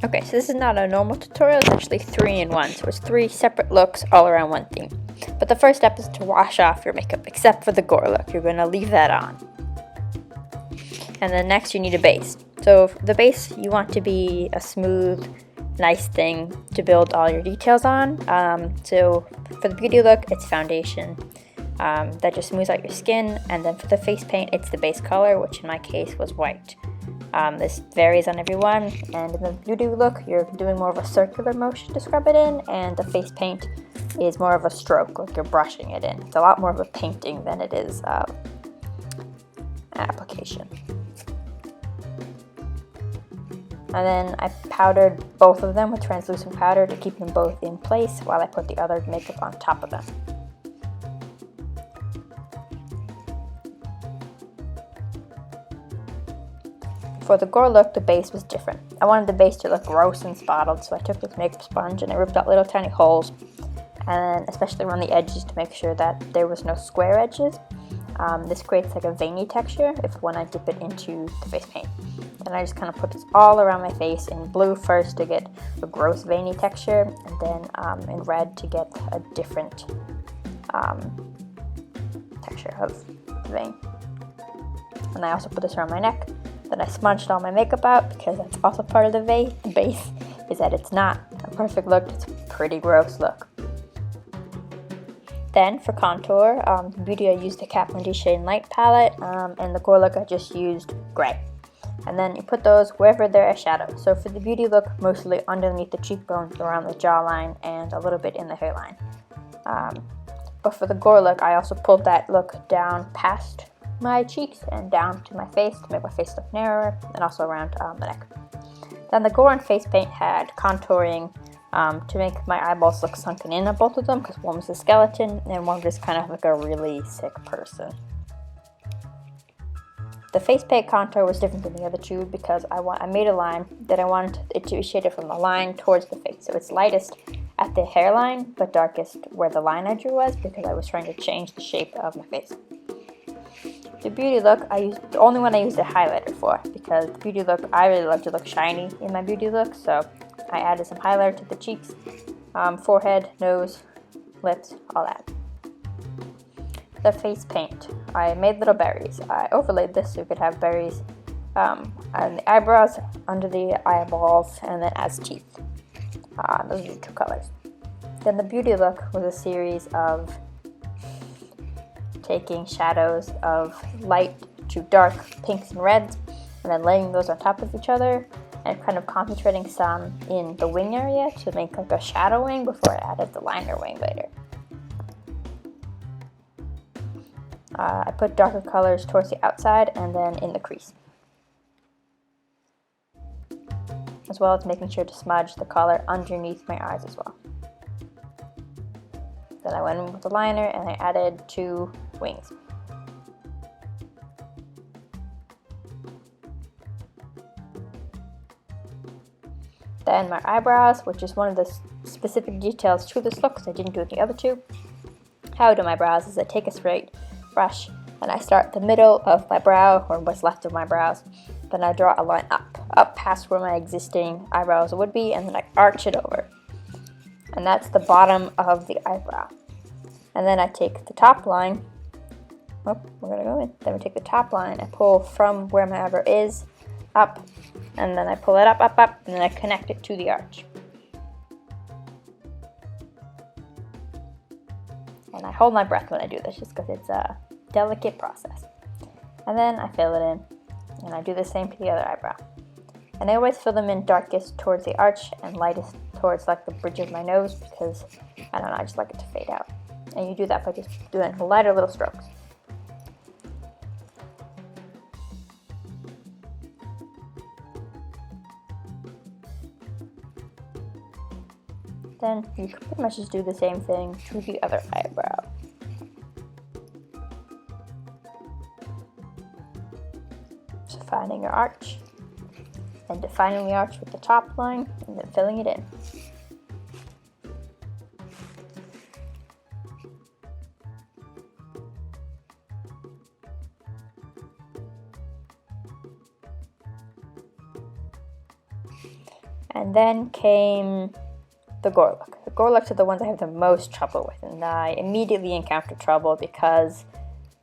Okay, so this is not a normal tutorial, it's actually 3-in-1, so it's 3 separate looks all around one theme. But the first step is to wash off your makeup, except for the gore look. You're going to leave that on. And then next you need a base. So the base you want to be a smooth, nice thing to build all your details on. So for the beauty look, it's foundation. That just smooths out your skin, and then for the face paint, it's the base color, which in my case was white. This varies on everyone, and in the beauty look, you're doing more of a circular motion to scrub it in, and the face paint is more of a stroke, like you're brushing it in. It's a lot more of a painting than it is an application. And then I powdered both of them with translucent powder to keep them both in place while I put the other makeup on top of them. For the gore look, the base was different. I wanted the base to look gross and spotted, so I took this makeup sponge and I ripped out little tiny holes, and especially around the edges to make sure that there was no square edges. This creates like a veiny texture when I dip it into the face paint. And I just kind of put this all around my face in blue first to get a gross veiny texture, and then in red to get a different texture of the vein. And I also put this around my neck. Then I smudged all my makeup out because that's also part of the base, is that it's not a perfect look, it's a pretty gross look. Then for contour, the beauty I used the Kat Von D Shade Light palette, and the gore look I just used gray. And then you put those wherever there are shadows. So for the beauty look, mostly underneath the cheekbones, around the jawline, and a little bit in the hairline. But for the gore look, I also pulled that look down past my cheeks and down to my face to make my face look narrower, and also around the neck. Then the gore and face paint had contouring to make my eyeballs look sunken in on both of them, because one was a skeleton and one was kind of like a really sick person. The face paint contour was different than the other two because I made a line that I wanted it to be shaded from the line towards the face. So it's lightest at the hairline, but darkest where the line I drew was, because I was trying to change the shape of my face. The beauty look, the only one I used a highlighter for, because the beauty look, I really love to look shiny in my beauty look, so I added some highlighter to the cheeks, forehead, nose, lips, all that. The face paint, I made little berries. I overlaid this so you could have berries on the eyebrows, under the eyeballs, and then as teeth. Those are the 2 colors. Then the beauty look was a series of taking shadows of light to dark pinks and reds, and then laying those on top of each other, and kind of concentrating some in the wing area to make like a shadow wing before I added the liner wing later. I put darker colors towards the outside and then in the crease, as well as making sure to smudge the color underneath my eyes as well. Then I went in with the liner and I added 2 wings. Then my eyebrows, which is one of the specific details to this look because I didn't do it the other 2. How I do my brows is I take a straight brush and I start the middle of my brow, or what's left of my brows. Then I draw a line up past where my existing eyebrows would be, and then I arch it over. And that's the bottom of the eyebrow. And then I take the top line, we're gonna go in. Then we take the top line, I pull from where my eyebrow is, up, and then I pull it up, and then I connect it to the arch. And I hold my breath when I do this, just because it's a delicate process. And then I fill it in, and I do the same to the other eyebrow. And I always fill them in darkest towards the arch and lightest towards like the bridge of my nose, because I don't know, I just like it to fade out. And you do that by just doing lighter little strokes. Then you can pretty much just do the same thing to the other eyebrow. So finding your arch, and defining the arch with the top line, and then filling it in. And then came the Gore Look. The Gore Looks are the ones I have the most trouble with, and I immediately encountered trouble because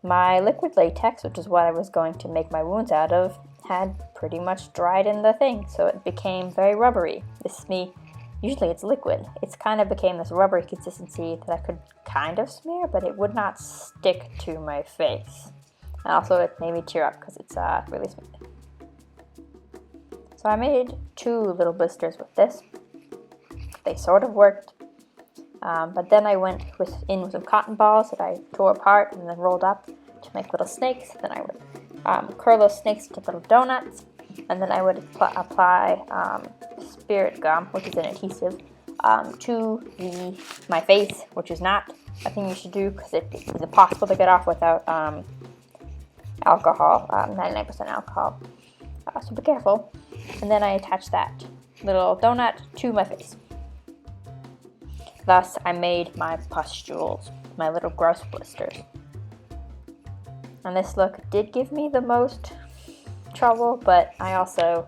my liquid latex, which is what I was going to make my wounds out of, had pretty much dried in the thing, so it became very rubbery. Usually it's liquid. It's kind of became this rubbery consistency that I could kind of smear, but it would not stick to my face. And also it made me tear up because it's really smooth. So I made 2 little blisters with this. They sort of worked, but then I went in with some cotton balls that I tore apart and then rolled up to make little snakes. Then I would curl those snakes into little donuts, and then I would apply spirit gum, which is an adhesive, to my face, which is not a thing you should do because it is impossible to get off without alcohol, 99% alcohol. So be careful. And then I attached that little donut to my face. Thus, I made my pustules, my little gross blisters. And this look did give me the most trouble, but I also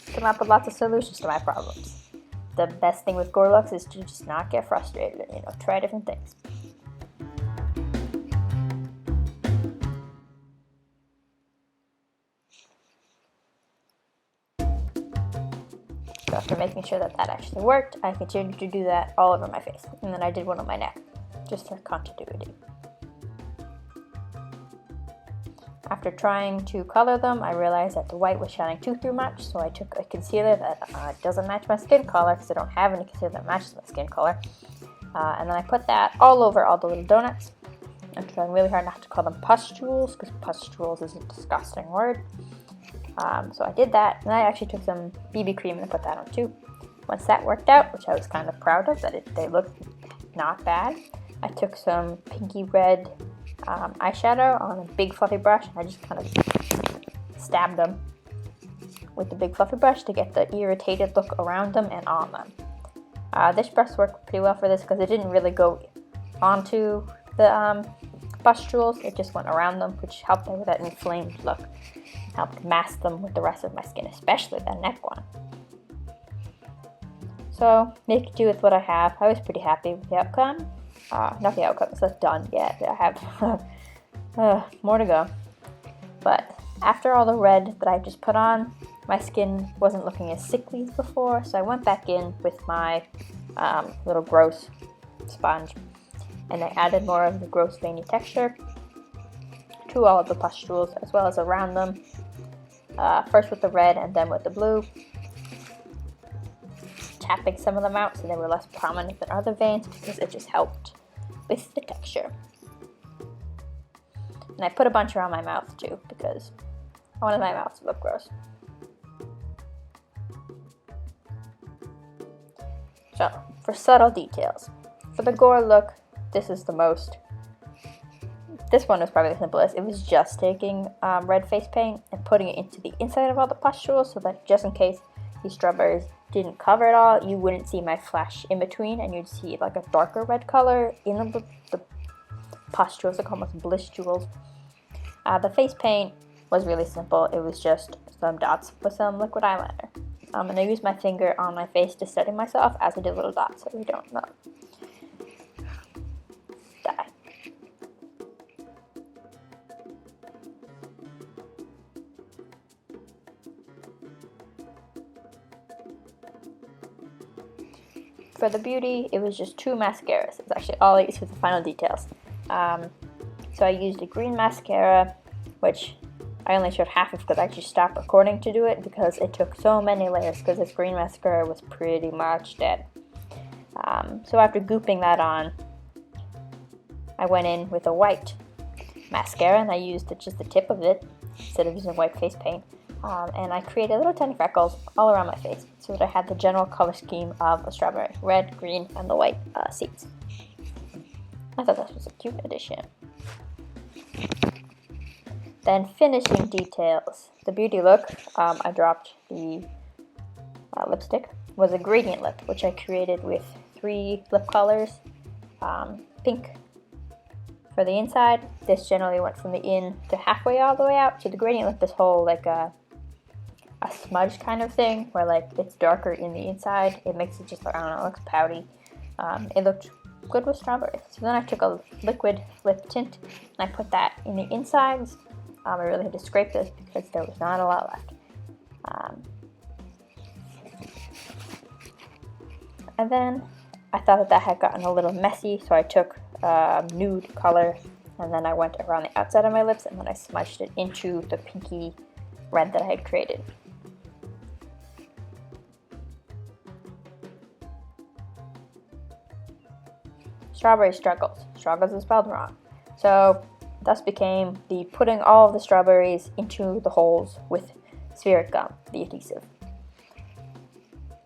came up with lots of solutions to my problems. The best thing with Gore Looks is to just not get frustrated and, try different things. So after making sure that actually worked, I continued to do that all over my face. And then I did one on my neck, just for continuity. After trying to color them, I realized that the white was shining too much, so I took a concealer that doesn't match my skin color, because I don't have any concealer that matches my skin color. And then I put that all over all the little donuts. I'm trying really hard not to call them pustules, because pustules is a disgusting word. So I did that, and I actually took some BB cream and put that on too. Once that worked out, which I was kind of proud of, they looked not bad, I took some pinky red eyeshadow on a big fluffy brush, and I just kind of stabbed them with the big fluffy brush to get the irritated look around them and on them. This brush worked pretty well for this because it didn't really go onto the pustules, it just went around them, which helped with that inflamed look. Helped mask them with the rest of my skin, especially that neck one. So, make do with what I have. I was pretty happy with the outcome. Not the outcome, it's not done yet. I have more to go. But after all the red that I just put on, my skin wasn't looking as sickly as before, so I went back in with my little gross sponge, and I added more of the gross veiny texture to all of the pustules, as well as around them. First with the red and then with the blue, tapping some of them out so they were less prominent than other veins because it just helped with the texture. And I put a bunch around my mouth too because I wanted my mouth to look gross. So, for subtle details, for the Gore look, this one was probably the simplest. It was just taking red face paint and putting it into the inside of all the pustules so that just in case these strawberries didn't cover it all, you wouldn't see my flash in between and you'd see like a darker red color in the pustules, like almost blistules. The face paint was really simple. It was just some dots with some liquid eyeliner. And I used my finger on my face to steady myself as I did little dots so we don't know. For the beauty, it was just 2 mascaras. It's actually all I used for the final details. So I used a green mascara, which I only showed half of because I actually stopped recording to do it because it took so many layers because this green mascara was pretty much dead. So after gooping that on, I went in with a white mascara and I used just the tip of it instead of using white face paint. And I created little tiny freckles all around my face so that I had the general color scheme of a strawberry, red, green, and the white seeds. I thought this was a cute addition. Then finishing details. The beauty look, I dropped the lipstick, was a gradient lip, which I created with 3 lip colors. Pink for the inside. This generally went from the in to halfway all the way out. So the gradient lip, this whole like a smudge kind of thing, where like it's darker in the inside. It makes it just, I don't know, it looks pouty. It looked good with strawberry. So then I took a liquid lip tint and I put that in the insides. I really had to scrape this because there was not a lot left. And then I thought that had gotten a little messy, so I took nude color and then I went around the outside of my lips and then I smudged it into the pinky red that I had created. Strawberry struggles. Struggles is spelled wrong. So thus became the putting all of the strawberries into the holes with spirit gum, the adhesive.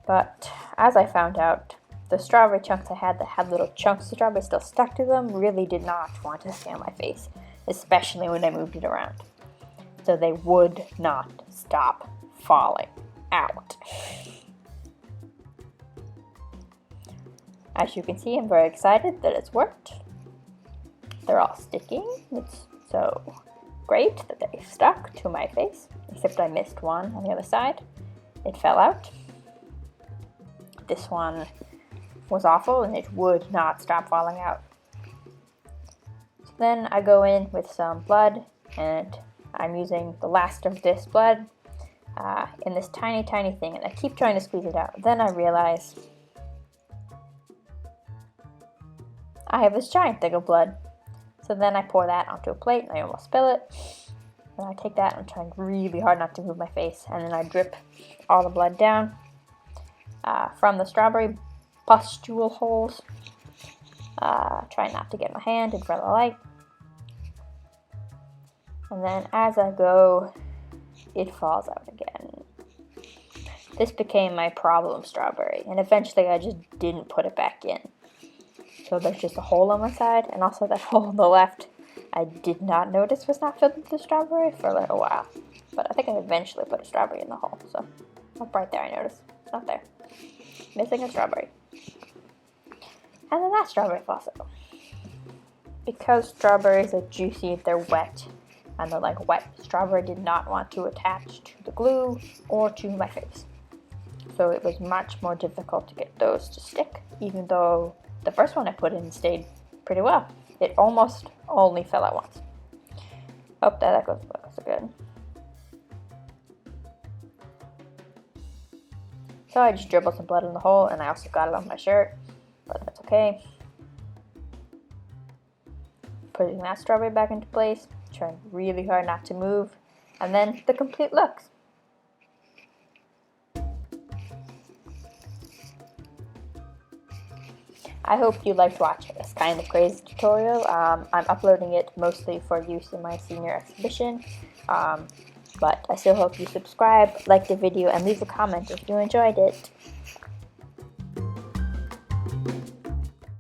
But as I found out, the strawberry chunks I had that had little chunks of strawberry still stuck to them really did not want to stay on my face, especially when I moved it around. So they would not stop falling out. As you can see, I'm very excited that it's worked. They're all sticking. It's so great that they stuck to my face, except I missed one on the other side. It fell out. This one was awful and it would not stop falling out. So then I go in with some blood and I'm using the last of this blood in this tiny thing, and I keep trying to squeeze it out. Then I realize I have this giant thing of blood. So then I pour that onto a plate and I almost spill it. And I take that and I'm trying really hard not to move my face, and then I drip all the blood down from the strawberry pustule holes. Try not to get my hand in front of the light. And then as I go, it falls out again. This became my problem strawberry, and eventually I just didn't put it back in. So there's just a hole on my side, and also that hole on the left I did not notice was not filled with the strawberry for a little while. But I think I eventually put a strawberry in the hole, so up right there I noticed. It's not there. Missing a strawberry. And then that strawberry falls out. Because strawberries are juicy, they're wet, and they're like wet. Strawberry did not want to attach to the glue or to my face. So it was much more difficult to get those to stick, even though the first one I put in stayed pretty well. It almost only fell out once. Oh, that goes good. So I just dribbled some blood in the hole, and I also got it on my shirt, but that's okay. Putting that strawberry back into place, trying really hard not to move, and then the complete looks. I hope you liked watching this kind of crazy tutorial. I'm uploading it mostly for use in my senior exhibition, but I still hope you subscribe, like the video, and leave a comment if you enjoyed it.